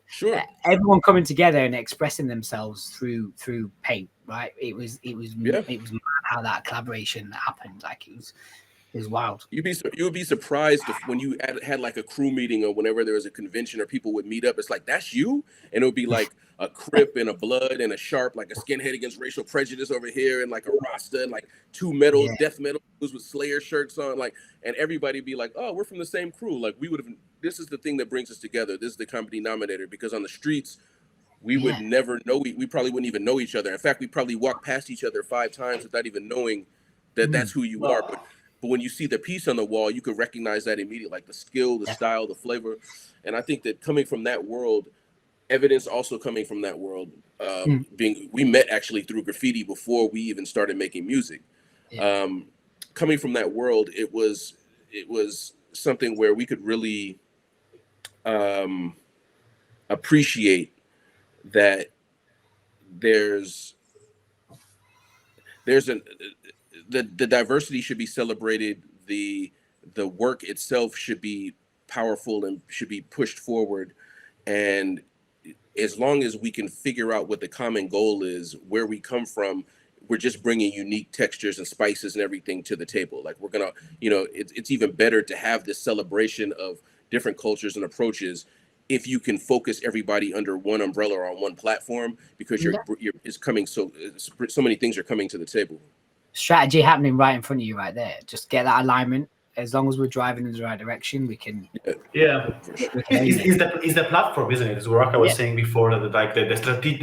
sure, everyone coming together and expressing themselves through paint, right? It was mad how that collaboration happened. Like, it was wild. You would be surprised if, when you had like a crew meeting or whenever there was a convention or people would meet up, it's like, that's you? And it would be like a Crip and a Blood and a Sharp, like a Skinhead Against Racial Prejudice over here, and like a Rasta, and like two death metal dudes with Slayer shirts on, like, and everybody be like, oh, we're from the same crew. Like, this is the thing that brings us together. This is the common denominator, because on the streets, we would never know, we probably wouldn't even know each other. In fact, we probably walked past each other 5 times without even knowing that that's who you are. But when you see the piece on the wall, you could recognize that immediately, like the skill, the style, the flavor. And I think that coming from that world, Evidence also coming from that world, we met actually through graffiti before we even started making music. Coming from that world, it was something where we could really appreciate that there's the diversity should be celebrated, the work itself should be powerful and should be pushed forward, and as long as we can figure out what the common goal is, where we come from, we're just bringing unique textures and spices and everything to the table. Like we're gonna, it's even better to have this celebration of different cultures and approaches if you can focus everybody under one umbrella or on one platform, because it's coming so many things are coming to the table. Strategy happening right in front of you, right there. Just get that alignment. As long as we're driving in the right direction, we can. Yeah, it's the platform, isn't it? As Raka was saying before, that like the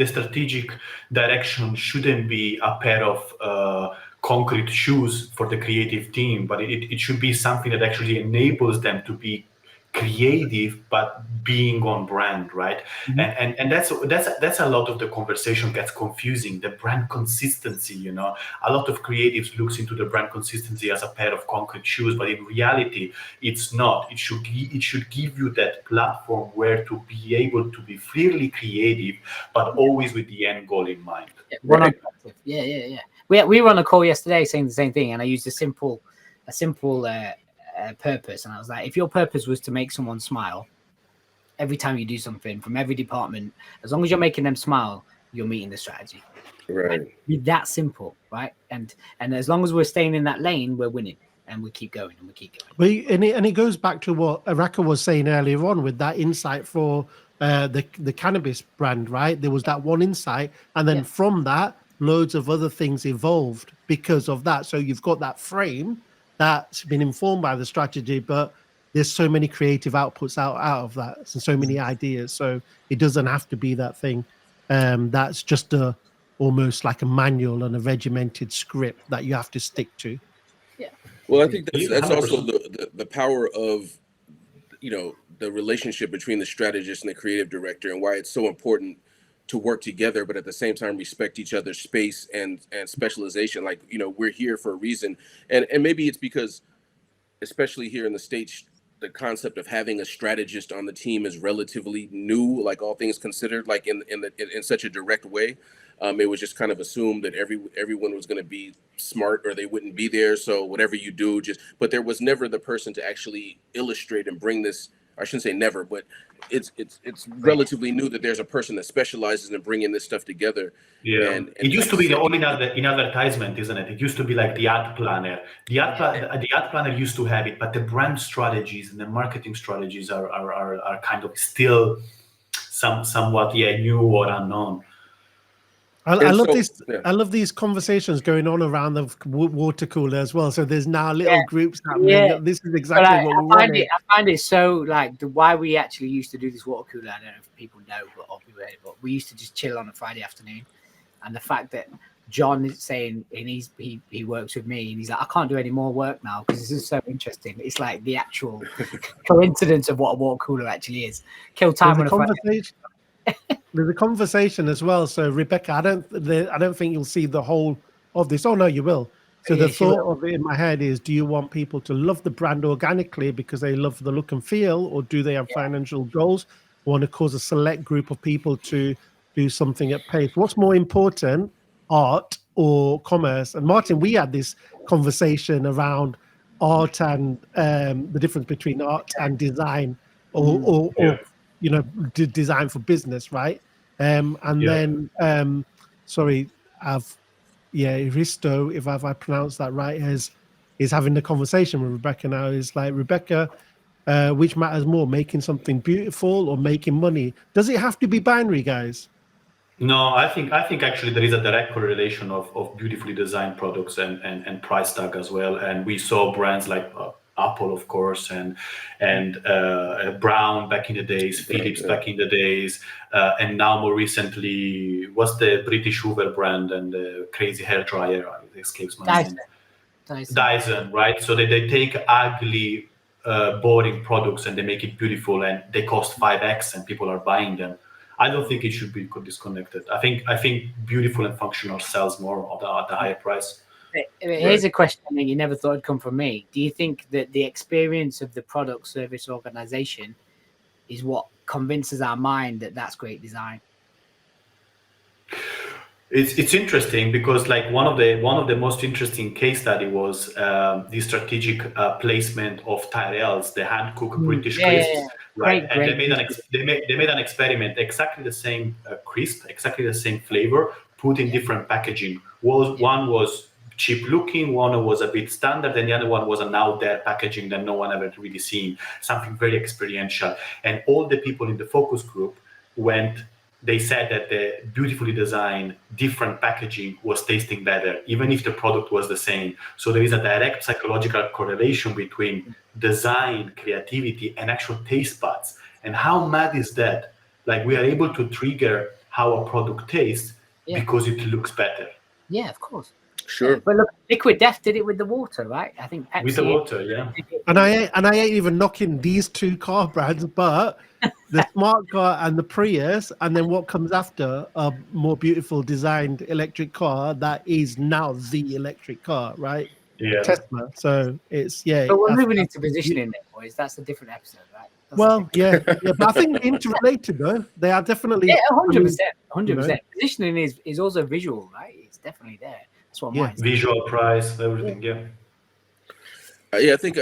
strategic direction shouldn't be a pair of concrete shoes for the creative team, but it should be something that actually enables them to be creative but being on brand, right? And that's a lot of the conversation gets confusing. The brand consistency, a lot of creatives looks into the brand consistency as a pair of concrete shoes, but in reality it's not. It should give you that platform where to be able to be freely creative but always with the end goal in mind. Yeah. We were on a call yesterday saying the same thing, and I used a simple purpose, and I was like, if your purpose was to make someone smile every time you do something from every department, as long as you're making them smile, you're meeting the strategy, right? Be that simple, right? And as long as we're staying in that lane, we're winning, and we keep going. But it goes back to what Raka was saying earlier on with that insight for the cannabis brand, right? There was that one insight, and then from that loads of other things evolved because of that. So you've got that frame that's been informed by the strategy, but there's so many creative outputs out of that, and so many ideas. So it doesn't have to be that thing. That's just almost like a manual and a regimented script that you have to stick to. Yeah. Well, I think that's also the power of, the relationship between the strategist and the creative director, and why it's so important to work together, but at the same time respect each other's space and specialization. Like, we're here for a reason, and maybe it's because, especially here in the States, the concept of having a strategist on the team is relatively new, like all things considered, like in such a direct way. It was just kind of assumed that everyone was going to be smart or they wouldn't be there. So whatever you do, but there was never the person to actually illustrate and bring this. I shouldn't say never, but it's relatively new that there's a person that specializes in bringing this stuff together. Yeah, and it used to be all in advertisement, isn't it? It used to be like the ad planner. The ad planner used to have it, but the brand strategies and the marketing strategies are kind of still somewhat new or unknown. I love these conversations going on around the water cooler as well. So there's now little groups happening. Yeah. This is exactly what we want. I find it so like why we actually used to do this water cooler. I don't know if people know, but we used to just chill on a Friday afternoon, and the fact that John is saying, and he works with me, and he's like, I can't do any more work now because this is so interesting. It's like the actual coincidence of what a water cooler actually is. Kill time on a Friday. There's a conversation as well. So Rebecca, I don't think you'll see the whole of this. Oh no, you will. So the thought of it in my head is: do you want people to love the brand organically because they love the look and feel, or do they have financial goals? Want to cause a select group of people to do something at pace? What's more important, art or commerce? And Martin, we had this conversation around art and the difference between art and design, or design for business, right? Then sorry, Risto, if I pronounced that right, is having the conversation with Rebecca now. Is like, Rebecca, which matters more, making something beautiful or making money? Does it have to be binary, guys? No, I think actually there is a direct correlation of beautifully designed products and price tag as well. And we saw brands like Apple, of course, and Brown back in the days, Philips back in the days, and now more recently, what's the British Hoover brand and the crazy hair dryer? It escapes my name. Dyson, right? So they take ugly, boring products and they make it beautiful, and they cost 5x, and people are buying them. I don't think it should be disconnected. I think beautiful and functional sells more at the higher price. Here's a question that you never thought would come from me. Do you think that the experience of the product service organization is what convinces our mind that that's great design? It's interesting because like one of the most interesting case study was the strategic placement of Tyrells, the hand cooked British crisps, right? Great, and they made an experiment, exactly the same crisp, exactly the same flavor, put in different packaging. One was cheap looking, one was a bit standard, and the other one was an out there packaging that no one ever really seen, something very experiential. And all the people in the focus group they said that the beautifully designed different packaging was tasting better, even if the product was the same. So there is a direct psychological correlation between design, creativity, and actual taste buds. And how mad is that? Like we are able to trigger how a product tastes because it looks better. Yeah, of course. Sure. But look, Liquid Death did it with the water, right? I think Pepsi With the water, yeah. And I ain't even knocking these two car brands, but the smart car and the Prius, and then what comes after a more beautiful designed electric car that is now the electric car, right? Yeah. Tesla. So it's But we're moving into positioning there, boys. That's a different episode, right? But I think interrelated though. They are definitely 100%. 100%. Positioning is also visual, right? It's definitely there. That's what mine is. Visual, price, everything, I think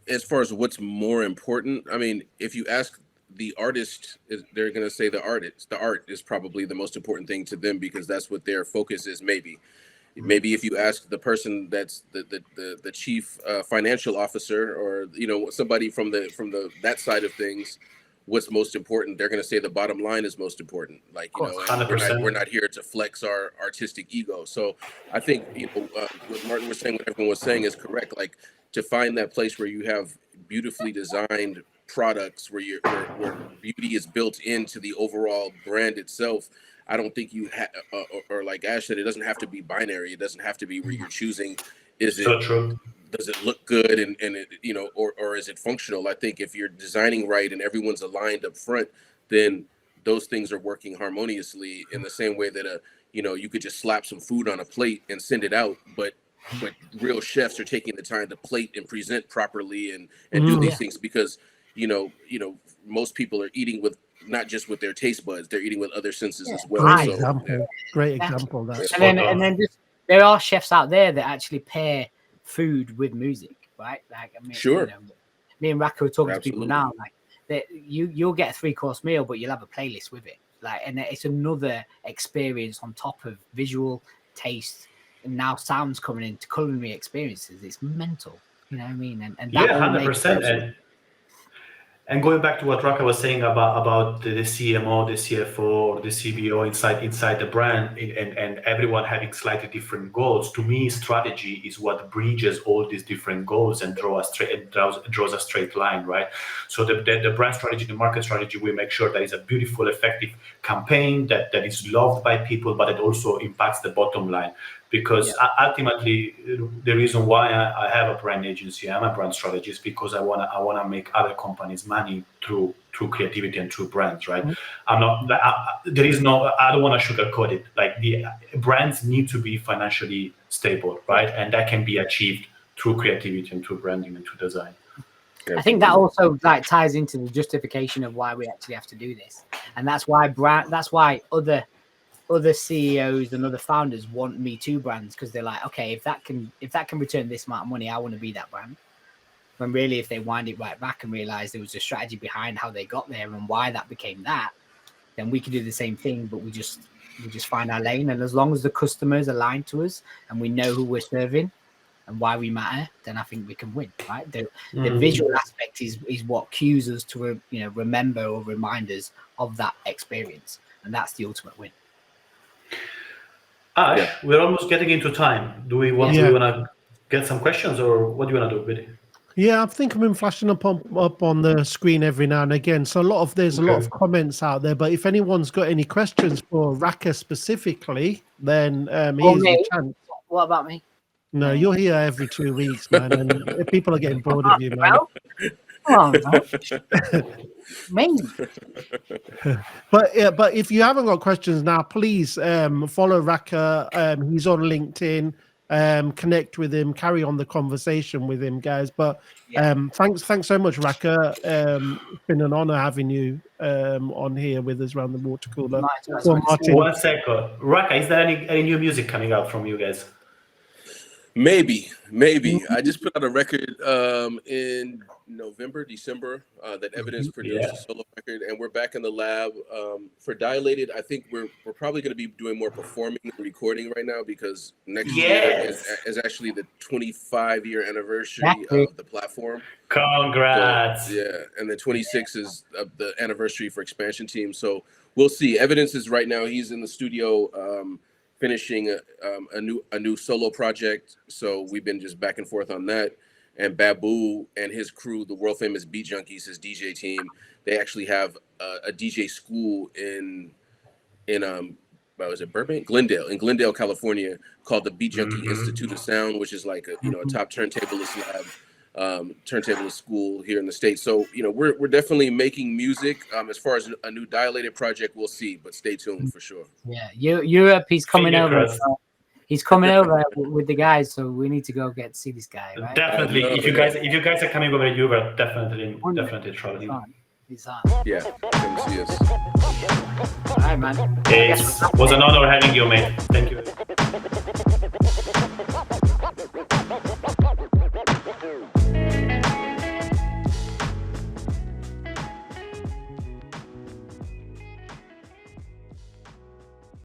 as far as what's more important, I mean, if you ask the artist, they're going to say the art is probably the most important thing to them because that's what their focus is. Maybe if you ask the person that's the chief financial officer or somebody from that side of things, what's most important, they're going to say the bottom line is most important. Like, we're not here to flex our artistic ego. So I think what Martin was saying, what everyone was saying is correct. Like, to find that place where you have beautifully designed products where beauty is built into the overall brand itself. I don't think you or like Ash said, it doesn't have to be binary. It doesn't have to be where you're choosing. True. Does it look good and it, or is it functional? I think if you're designing right and everyone's aligned up front, then those things are working harmoniously in the same way that you could just slap some food on a plate and send it out, but real chefs are taking the time to plate and present properly and do these things because most people are eating with not just with their taste buds, they're eating with other senses as well. Great example. And then just there are chefs out there that actually pair food with music, right? Like, I mean, sure. Me and Raka are talking to people now, like that you'll get a 3-course meal, but you'll have a playlist with it. Like, and it's another experience on top of visual, taste, and now sounds coming into culinary experiences. It's mental, you know what I mean? And that 100%. And going back to what Raka was saying about the CMO, the CFO, or the CBO inside the brand, and everyone having slightly different goals. To me, strategy is what bridges all these different goals and draws a straight line, right? So the brand strategy, the market strategy, we make sure that it's a beautiful, effective campaign that is loved by people, but it also impacts the bottom line. Because ultimately, the reason why I have a brand agency, I'm a brand strategist, because I wanna make other companies money through creativity and through brands, right? I'm not. I don't want to sugarcoat it. Like, the brands need to be financially stable, right? And that can be achieved through creativity and through branding and through design. I think that also ties into the justification of why we actually have to do this, and that's why other CEOs and other founders want Me Too brands, because they're like, okay, if that can return this amount of money, I want to be that brand. When really, if they wind it right back and realize there was a strategy behind how they got there and why that became that, then we can do the same thing, but we just find our lane. And as long as the customers align to us and we know who we're serving and why we matter, then I think we can win, right? The visual aspect is what cues us to remember or remind us of that experience, and that's the ultimate win. We're almost getting into time. Do we want to get some questions, or what do you want to do, Billy? Yeah, I think I've been flashing up on the screen every now and again. So there's a lot of comments out there. But if anyone's got any questions for Raka specifically, then here's your chance. What about me? No, you're here every 2 weeks, man, and people are getting bored of you, man. on, man. Amazing. But if you haven't got questions now, please follow Raka. He's on LinkedIn. Connect with him, carry on the conversation with him, guys. But thanks so much, Raka. It's been an honor having you on here with us around the water cooler. Well, Martin. 1 second. Raka, is there any new music coming out from you guys? Maybe. I just put out a record in November, December that Evidence produced, a solo record, and we're back in the lab for Dilated. I think we're probably going to be doing more performing and recording right now because next year is actually the 25-year anniversary of the platform. Congrats! So, and the 26 is the anniversary for Expansion Team. So we'll see. Evidence is right now. He's in the studio. Finishing a new solo project, so we've been just back and forth on that. And Babu and his crew, the world famous Beat Junkies, his DJ team, they actually have a DJ school in was it Burbank, in Glendale, California, called the Beat Junkie Institute of Sound, which is like a top turntablist lab. Turntablist school here in the States. So, we're definitely making music. As far as a new Dilated project, we'll see, but stay tuned for sure. Yeah, Europe, he's coming over. He's coming over with the guys, so we need to go get to see this guy, right? Definitely. If you guys are coming over to Europe, definitely traveling. He's on. Yeah, come see us. All right, man. It was an honor having you, mate. Thank you.